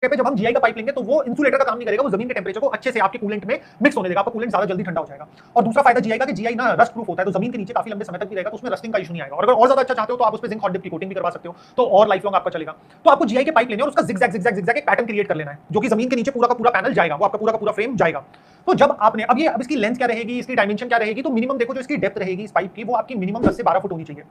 पे जब हम जीआई का पाइप लेंगे तो वो इंसुलेटर का काम नहीं करेगा, वो जमीन के टेंपरेचर को अच्छे से आपके कूलेंट में मिक्स होने देगा, आपका कूलेंट ज्यादा जल्दी ठंडा हो जाएगा। और दूसरा फायदा जीआई का कि जीआई ना रस्ट प्रूफ होता है, तो जमीन के नीचे काफी लंबे समय तक भी रहेगा, तो उसमें रस्टिंग का इशू नहीं आएगा। और अगर और ज्यादा अच्छा चाहते हो तो आप उस पे जिंक हॉट डिप की कोटिंग भी करवा सकते हो, तो और लाइफ लॉन्ग आपका चलेगा। तो आपको जीआई के पाइप लेने और उसका जिगजैग जिगजैग जिगजैग एक पैटर्न क्रिएट कर लेना है, जो कि जमीन के नीचे पूरा का पूरा पैनल जाएगा, वो आपका पूरा का पूरा फ्रेम जाएगा। तो जब आपने अब इसकी लेंथ क्या रहेगी, इसकी डायमेंशन क्या रहेगी, तो मिनिमम देखो जो इसकी डेप्थ रहेगी इस पाइप की, वो आपकी मिनिमम 10 से 12 फुट होनी चाहिए।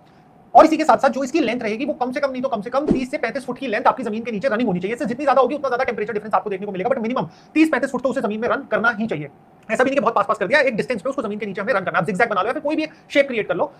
और इसी के साथ साथ जो इसकी लेंथ रहेगी वो कम से कम नहीं तो कम से कम 30 से 35 फुट की लेंथ आपकी जमीन के नीचे रनिंग होनी चाहिए। इससे जितनी ज्यादा होगी उतना ज्यादा टेंपरेचर डिफरेंस आपको देखने को मिलेगा, बट मिनिमम 30-35 फुट तो उसे जमीन में रन करना ही चाहिए। ऐसा भी नहीं कि बहुत पास कर दिया, एक डिस्टेंस पे उसको जमीन के नीचे हमें रन करना है। आप जिगजैग बना लो या फिर कोई भी शेप क्रिएट कर लो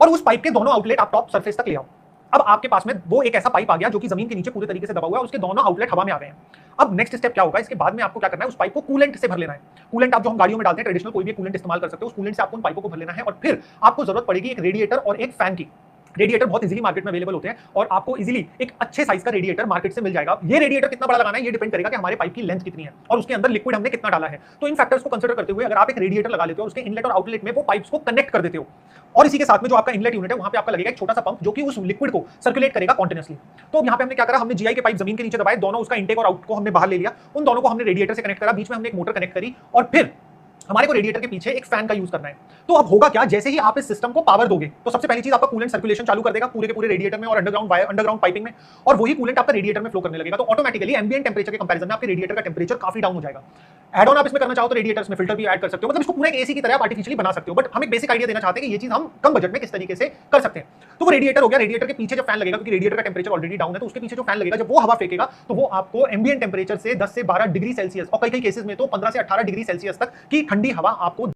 और उस पाइप के दोनों आउटलेट आप टॉप सरफेस तक ले आओ। अब आपके पास में वो एक ऐसा पाइप आ गया जो कि जमीन के नीचे पूरे तरीके से दबा हुआ है, उसके दोनों आउटलेट हवा में आ गए हैं। अब नेक्स्ट स्टेप क्या होगा, इसके बाद में आपको क्या करना है, उस पाइप को कूलेंट से भर लेना है। कूलेंट आप जो हम गाड़ियों में डालते हैं, ट्रेडिशनल कोई भी कूलेंट इस्तेमाल कर सकते हो, उस कूलेंट से आपको उन पाइपों को भर लेना है। और फिर आपको जरूरत पड़ेगी एक रेडिएटर और एक फैन की। रेडिएटर बहुत इजीली मार्केट में अवेलेबल होते हैं और आपको इजीली एक अच्छे साइज का रेडिएटर मार्केट से मिल जाएगा। ये रेडिएटर कितना बड़ा लगाना है ये डिपेंड करेगा कि हमारे पाइप की लेंथ कितनी है और उसके अंदर लिक्विड हमने कितना डाला है। तो इन फैक्टर्स को कंसीडर करते हुए अगर आप एक रेडिएटर लगा लेते हो, उसके इनलेट और आउटलेट में वो पाइप्स को कनेक्ट कर देते हो, और इसी के साथ में जो आपका इनलेट यूनिट है वहां पे आपका लगेगा एक छोटा सा पंप जो कि उस लिक्विड को सर्कुलेट करेगा कंटीन्यूअसली। तो यहाँ पे हमने क्या करा, हमने जीआई के पाइप जमीन के नीचे दबाए, दोनों उसका इनटेक और आउट को हमने बाहर ले लिया, उन दोनों को हमने रेडिएटर से कनेक्ट करा, बीच में हमने एक मोटर कनेक्ट करी और फिर हमारे को रेडिएटर के पीछे एक फैन का यूज करना है। तो अब होगा क्या, जैसे ही आप इस सिस्टम को पावर दोगे तो सबसे पहली चीज आपका कूलेंट सर्कुलेशन चालू कर देगा पूरे के पूरे रेडिएटर में और अंडरग्राउंड पाइपिंग में, और वही कूलेंट आपका रेडिएटर में फ्लो करने लगेगा। तो ऑटोमेटिकली एम्बिएंट टेंपरेचर के कंपैरिजन में आपके रेडिएटर का टेंपरेचर काफी डाउन हो जाएगा। एड ऑन आप इसमें करना चाहो तो रेडिएटर्स में फिल्टर भी ऐड कर सकते हो, मतलब इसको पूरा एक एसी की तरह आप आर्टिफिशियली बना सकते हो। बट हम एक बेसिक आइडिया देना चाहते हैं कि ये चीज हम कम बजट में किस तरीके से कर सकते हैं। तो वो रेडिएटर हो गया, रेडिएटर के पीछे जो फैन लगेगा, क्योंकि रेडिएटर का टेंपरेचर ऑलरेडी डाउन है, तो उसके पीछे जो फैन लगेगा जब वो हवा फेंकेगा तो वो आपको एम्बिएंट टेंपरेचर से 10 से 12 डिग्री सेल्सियस और कई केसेस में तो 15 से 18 डिग्री सेल्सियस तक की ठंडी हवा आपको